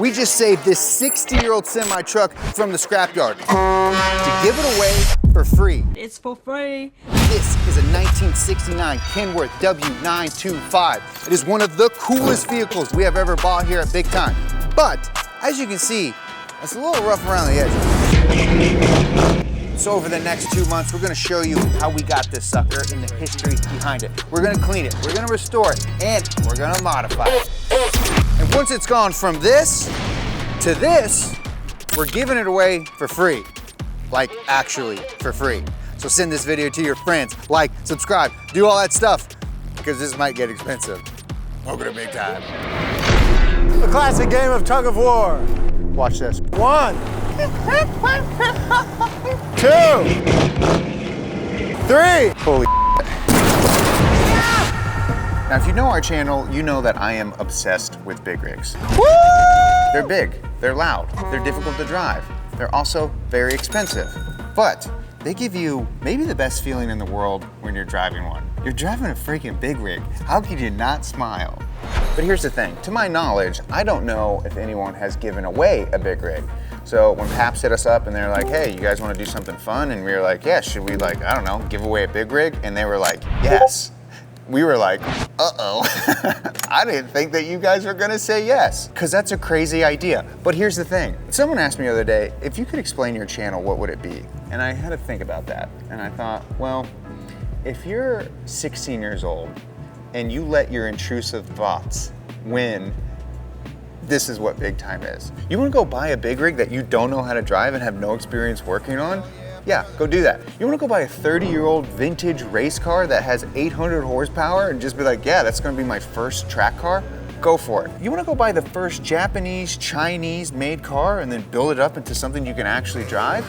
We just saved this 60-year-old semi-truck from the scrapyard to give it away for free. It's for free. This is a 1969 Kenworth W925. It is one of the coolest vehicles we have ever bought here at Big Time. But, as you can see, it's a little rough around the edges. So over the next 2 months, we're gonna show you how we got this sucker and the history behind it. We're gonna clean it, we're gonna restore it, and we're gonna modify it. And once it's gone from this to this, we're giving it away for free. Like, actually, for free. So send this video to your friends, like, subscribe, do all that stuff, because this might get expensive. Welcome to Big Time. A classic game of tug of war. Watch this. 1, 2, 3. Holy Now, if you know our channel, you know that I am obsessed with big rigs. Woo! They're big, they're loud, they're difficult to drive. They're also very expensive, but they give you maybe the best feeling in the world when you're driving one. You're driving a freaking big rig. How could you not smile? But here's the thing, to my knowledge, I don't know if anyone has given away a big rig. So when Pabst hit us up and they're like, hey, you guys wanna do something fun? And we were like, yeah, should we like, I don't know, give away a big rig? And they were like, yes. We were like, uh-oh. I didn't think that you guys were gonna say yes, because that's a crazy idea. But here's the thing. Someone asked me the other day, if you could explain your channel, what would it be? And I had to think about that. And I thought, well, if you're 16 years old and you let your intrusive thoughts win, this is what Big Time is. You wanna go buy a big rig that you don't know how to drive and have no experience working on? Yeah, go do that. You wanna go buy a 30-year-old vintage race car that has 800 horsepower and just be like, yeah, that's gonna be my first track car? Go for it. You wanna go buy the first Japanese, Chinese made car and then build it up into something you can actually drive?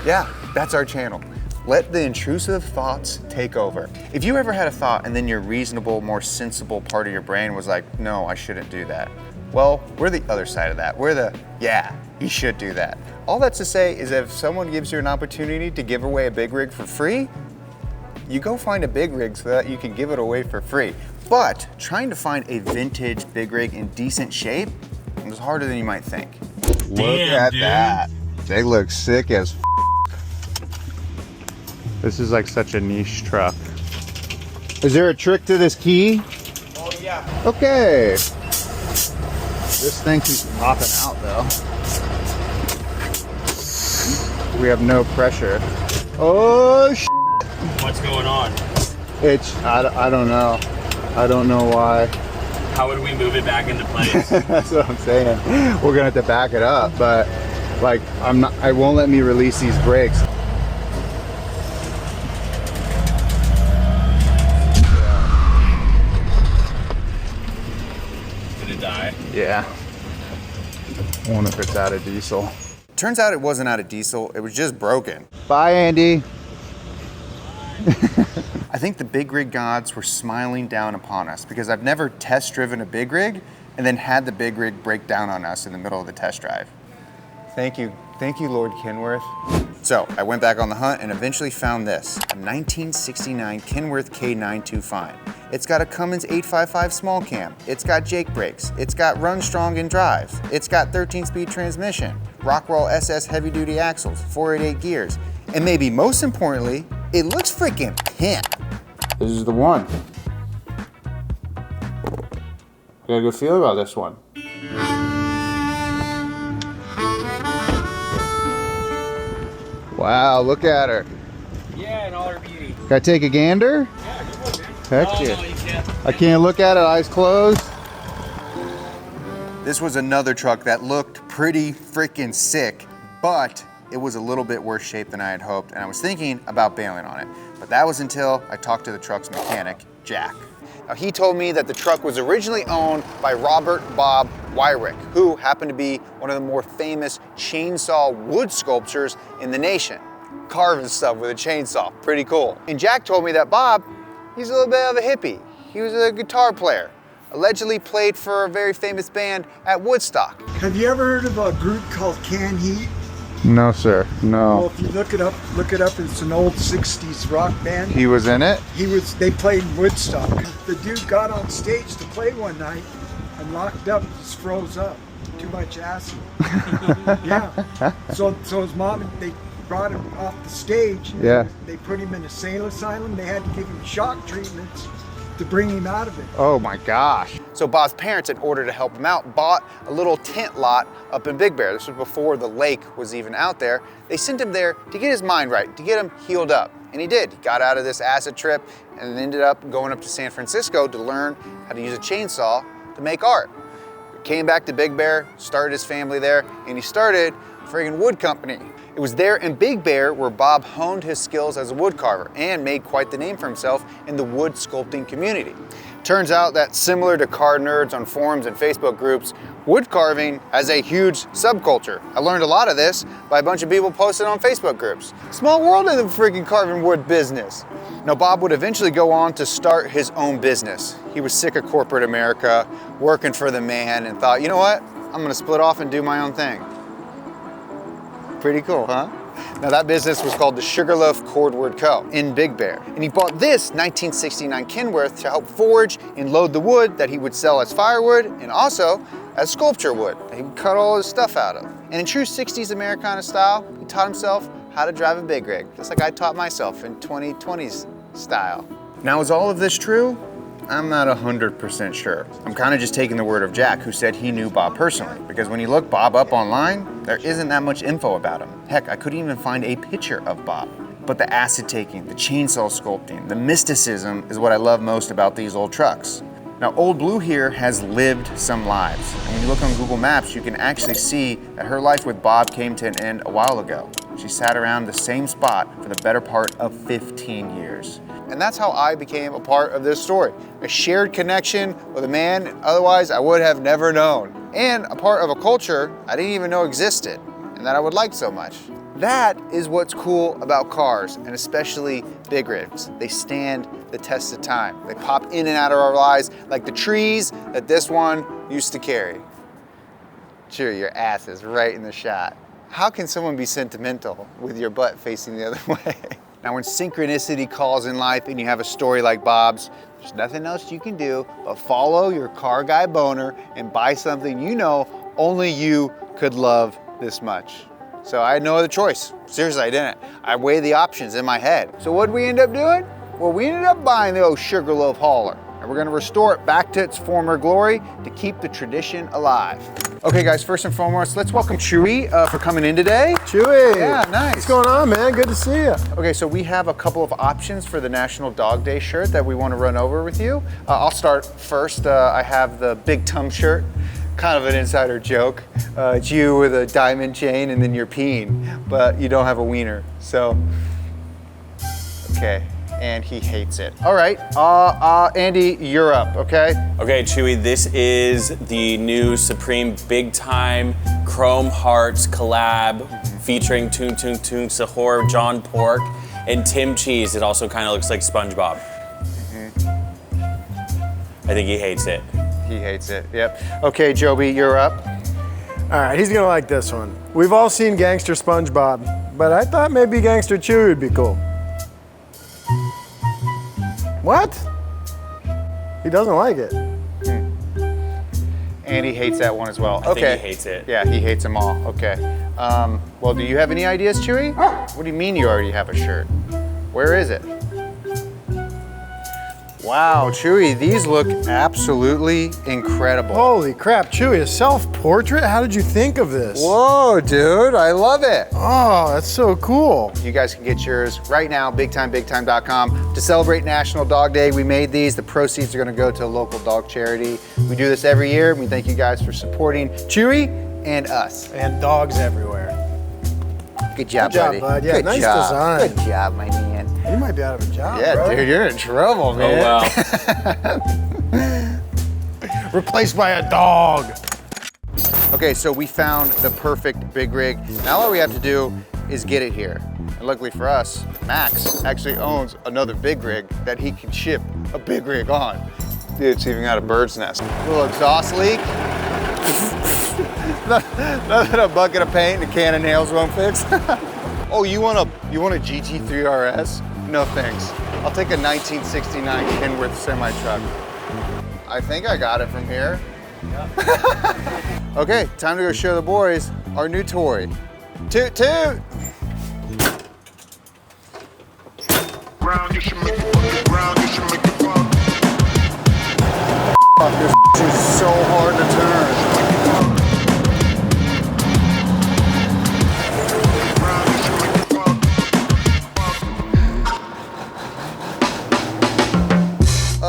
Yeah, that's our channel. Let the intrusive thoughts take over. If you ever had a thought and then your reasonable, more sensible part of your brain was like, no, I shouldn't do that. Well, we're the other side of that. We're the, yeah, you should do that. All that's to say is if someone gives you an opportunity to give away a big rig for free, you go find a big rig so that you can give it away for free. But trying to find a vintage big rig in decent shape is harder than you might think. Look at that. They look sick as f. This is like such a niche truck. Is there a trick to this key? Oh yeah. Okay. This thing keeps popping out though. We have no pressure. Oh sh**. What's going on? It's, I don't know. I don't know why. How would we move it back into place? That's what I'm saying. We're gonna have to back it up, but like I won't let me release these brakes. Did it die? Yeah. I wonder if it's out of diesel. Turns out it wasn't out of diesel, it was just broken. Bye, Andy. I think the big rig gods were smiling down upon us because I've never test driven a big rig and then had the big rig break down on us in the middle of the test drive. Thank you, Lord Kenworth. So I went back on the hunt and eventually found this, a 1969 Kenworth K925. It's got a Cummins 855 small cam. It's got Jake brakes. It's got run strong and drive. It's got 13-speed transmission, Rockwell SS heavy duty axles, 488 gears. And maybe most importantly, it looks freaking pimp. This is the one. I got a good feeling about this one. Wow, look at her. Yeah, in all her beauty. Can I take a gander? Yeah, good one, man. Heck Oh, yeah. no, you can't. I can't look at it, eyes closed. This was another truck that looked pretty freaking sick, but it was a little bit worse shape than I had hoped, and I was thinking about bailing on it. But that was until I talked to the truck's mechanic, Jack. Now, he told me that the truck was originally owned by Robert Bob Wyrick, who happened to be one of the more famous chainsaw wood sculptors in the nation. Carving stuff with a chainsaw, pretty cool. And Jack told me that Bob, he's a little bit of a hippie. He was a guitar player, allegedly played for a very famous band at Woodstock. Have you ever heard of a group called Can Heat? No, sir, no. Well, if you look it up, it's an old 60s rock band. He was in it? They played in Woodstock. The dude got on stage to play one night and locked up, just froze up. Too much acid. Yeah. So his mom, they brought him off the stage. Yeah. They put him in a sane asylum. They had to give him shock treatments to bring him out of it. Oh my gosh. So Bob's parents, in order to help him out, bought a little tent lot up in Big Bear. This was before the lake was even out there. They sent him there to get his mind right, to get him healed up. And he did. He got out of this acid trip and ended up going up to San Francisco to learn how to use a chainsaw to make art. Came back to Big Bear, started his family there, and he started a friggin' wood company. It was there in Big Bear where Bob honed his skills as a wood carver and made quite the name for himself in the wood sculpting community. Turns out that similar to car nerds on forums and Facebook groups, wood carving has a huge subculture. I learned a lot of this by a bunch of people posted on Facebook groups. Small world in the freaking carving wood business. Now Bob would eventually go on to start his own business. He was sick of corporate America, working for the man, and thought, you know what? I'm gonna split off and do my own thing. Pretty cool, huh? Now that business was called the Sugarloaf Cordwood Co. in Big Bear. And he bought this 1969 Kenworth to help forge and load the wood that he would sell as firewood and also as sculpture wood that he would cut all his stuff out of. And in true 60s Americana style, he taught himself how to drive a big rig, just like I taught myself in 2020s style. Now, is all of this true? I'm not 100% sure. I'm kind of just taking the word of Jack, who said he knew Bob personally, because when you look Bob up online, there isn't that much info about him. Heck, I couldn't even find a picture of Bob. But the acid taking, the chainsaw sculpting, the mysticism is what I love most about these old trucks. Now, Old Blue here has lived some lives. And when you look on Google Maps, you can actually see that her life with Bob came to an end a while ago. She sat around the same spot for the better part of 15 years. And that's how I became a part of this story. A shared connection with a man otherwise I would have never known. And a part of a culture I didn't even know existed and that I would like so much. That is what's cool about cars, and especially big rigs. They stand the test of time. They pop in and out of our lives like the trees that this one used to carry. Sure, your ass is right in the shot. How can someone be sentimental with your butt facing the other way? Now, when synchronicity calls in life and you have a story like Bob's, there's nothing else you can do but follow your car guy boner and buy something you know only you could love this much. So I had no other choice. Seriously, I didn't. I weighed the options in my head. So what did we end up doing? Well, we ended up buying the old Sugarloaf hauler, and we're gonna restore it back to its former glory to keep the tradition alive. Okay guys, first and foremost, let's welcome Chewy for coming in today. Chewy. Yeah, nice. What's going on, man? Good to see you. Okay, so we have a couple of options for the National Dog Day shirt that we want to run over with you. I'll start first. I have the Bigtime shirt. Kind of an insider joke. It's you with a diamond chain and then you're peeing, but you don't have a wiener. So, okay, and he hates it. All right, Andy, you're up, okay? Okay, Chewy, this is the new Supreme Bigtime Chrome Hearts collab featuring Toon Toon Toon Sahur, John Pork, and Tim Cheese. It also kind of looks like SpongeBob. I think he hates it. He hates it, yep. Okay, Joby, you're up. All right, he's gonna like this one. We've all seen Gangster SpongeBob, but I thought maybe Gangster Chewy would be cool. What? He doesn't like it. Andy hates that one as well. I think he hates it. Yeah, he hates them all, okay. Well, do you have any ideas, Chewy? What do you mean you already have a shirt? Where is it? Wow, Chewy, these look absolutely incredible. Holy crap, Chewy, a self-portrait? How did you think of this? Whoa, dude, I love it. Oh, that's so cool. You guys can get yours right now, bigtime.com. To celebrate National Dog Day, we made these. The proceeds are gonna go to a local dog charity. We do this every year. We thank you guys for supporting Chewy and us. And dogs everywhere. Good job, Good job, buddy. bud. Yeah, Good nice job. design. Good job, my man. You might be out of a job, Yeah, bro. dude, you're in trouble, man. Oh, well. Replaced by a dog. Okay, so we found the perfect big rig. Now all we have to do is get it here. And luckily for us, Max actually owns another big rig that he can ship a big rig on. Dude, it's even got a bird's nest. A little exhaust leak. Nothing a bucket of paint and a can of nails won't fix. Oh, you want a GT3 RS? No thanks. I'll take a 1969 Kenworth semi-truck. I think I got it from here. Okay, time to go show the boys our new toy. Toot toot! This is so hard to turn.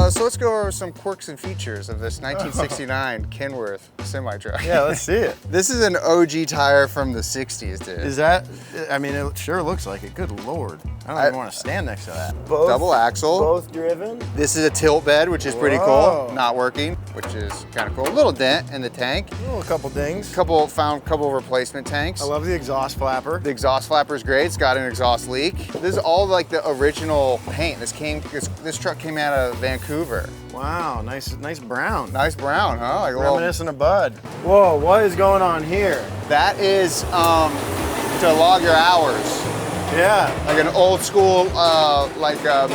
So let's go over some quirks and features of this 1969 Kenworth semi-truck. Yeah, let's see it. This is an OG tire from the 60s, dude. Is that, I mean, it sure looks like it. Good Lord. I don't even want to stand next to that. Both, Double axle. Both driven. This is a tilt bed, which is pretty Whoa. cool. Not working, which is kind of cool. A little dent in the tank. Oh, a couple dings. Found a couple replacement tanks. I love the exhaust flapper. The exhaust flapper is great. It's got an exhaust leak. This is all like the original paint. This truck came out of Vancouver. Wow, nice brown. Nice brown, huh? Like a little, Reminiscent of Bud. Whoa, what is going on here? that is to log your hours. Yeah. Like an old school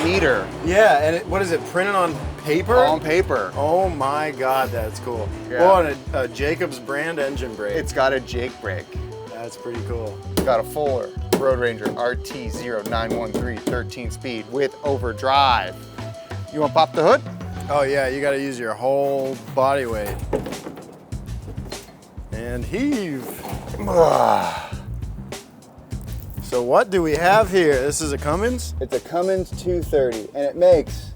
meter Yeah, and what is it, printed on paper? on paper. Oh my God, that's cool. Yeah. Oh, and a Jacobs brand engine brake. It's got a Jake brake. That's pretty cool. It's got a Fuller Road Ranger RT0913 13 speed with overdrive. You want to pop the hood? Oh yeah, you gotta use your whole body weight. And heave. So what do we have here? This is a Cummins? It's a Cummins 230 and it makes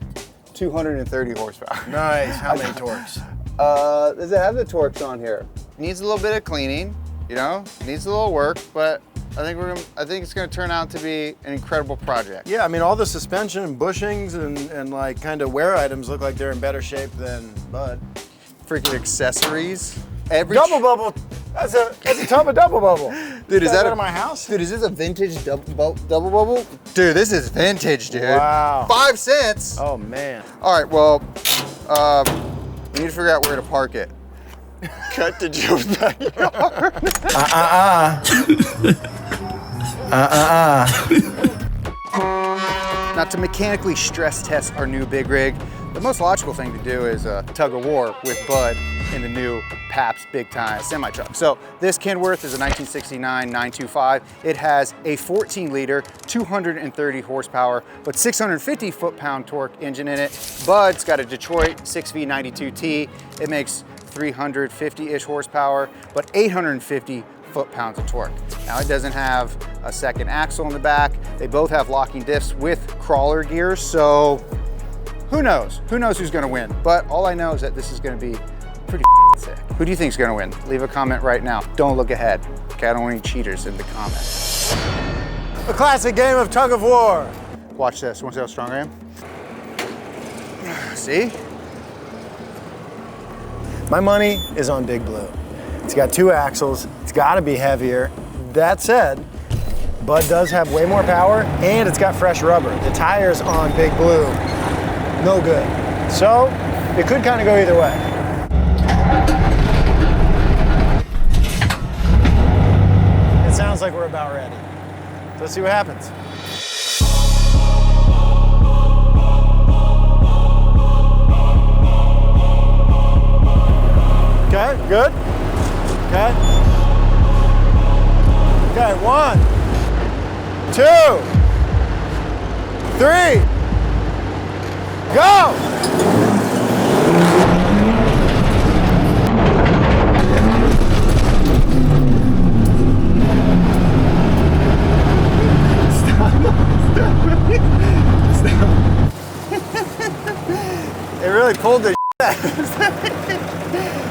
230 horsepower. Nice, how many torques? Does it have the torques on here? Needs a little bit of cleaning, you know, needs a little work, but I think it's gonna turn out to be an incredible project. Yeah, I mean all the suspension and bushings and like kind of wear items look like they're in better shape than Bud. Freaking accessories. Double bubble. That's a tub of double bubble. Dude, is that out of my house? Dude, is this a vintage double bubble? Dude, this is vintage, dude. Wow. 5 cents. Oh man. All right, well, we need to figure out where to park it. Cut to Joe's backyard. Now, to mechanically stress test our new big rig, the most logical thing to do is a tug of war with Bud in the new Pabst Bigtime semi-truck. So this Kenworth is a 1969 925. It has a 14-liter, 230 horsepower, but 650 foot-pound torque engine in it. Bud's got a Detroit 6V92T. It makes 350-ish horsepower, but 850 foot-pounds of torque. Now it doesn't have a second axle in the back. They both have locking diffs with crawler gears, so who knows? Who knows who's gonna win? But all I know is that this is gonna be pretty sick. Who do you think is gonna win? Leave a comment right now. Don't look ahead. Okay, I don't want any cheaters in the comments. A classic game of tug of war. Watch this. Want to see how strong I am? See? My money is on Big Blue. It's got 2 axles. It's got to be heavier. That said, Bud does have way more power, and it's got fresh rubber. The tires on Big Blue, no good. So it could kind of go either way. It sounds like we're about ready. Let's see what happens. Okay, good. Okay. Okay, 1, 2, 3, go! It really pulled the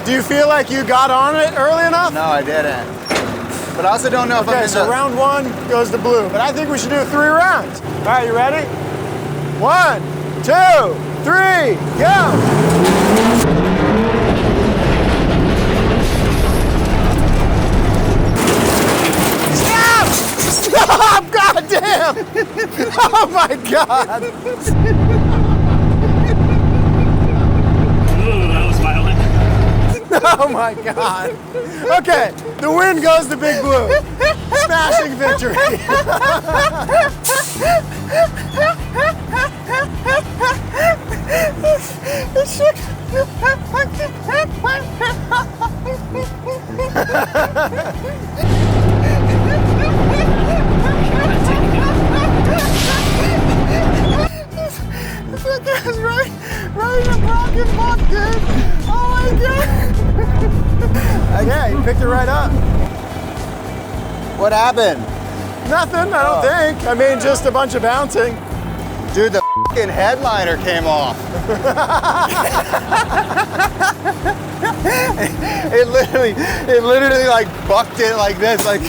Do you feel like you got on it early enough? No, I didn't. But I also don't know if I'm Okay, in so the... round 1 goes to Blue, but I think we should do 3 rounds. All right, you ready? 1, 2, 3, go! Stop! Stop! God damn! Oh my God! Oh my God. Okay, the win goes to Big Blue. Smashing victory. It shook. That was right in the broken book, dude. Oh my god. Yeah, you picked it right up. What happened? Nothing, I don't think. I mean, just a bunch of bouncing. Dude, the fucking headliner came off. it literally like bucked it like this, like.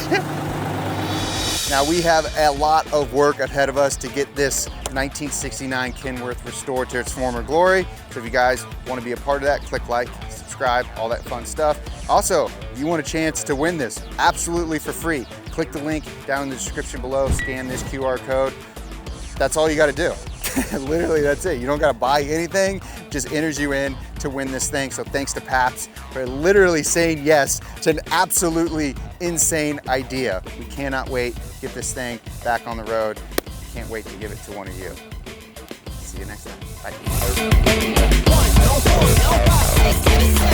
Now we have a lot of work ahead of us to get this 1969 Kenworth restored to its former glory. So if you guys want to be a part of that, click like, subscribe, all that fun stuff. Also, if you want a chance to win this absolutely for free, click the link down in the description below, scan this QR code. That's all you got to do. Literally, that's it. You don't got to buy anything, just enters you in to win this thing. So thanks to Pabst for literally saying yes to an absolutely insane idea. We cannot wait to get this thing back on the road. Can't wait to give it to one of you. See you next time. Bye.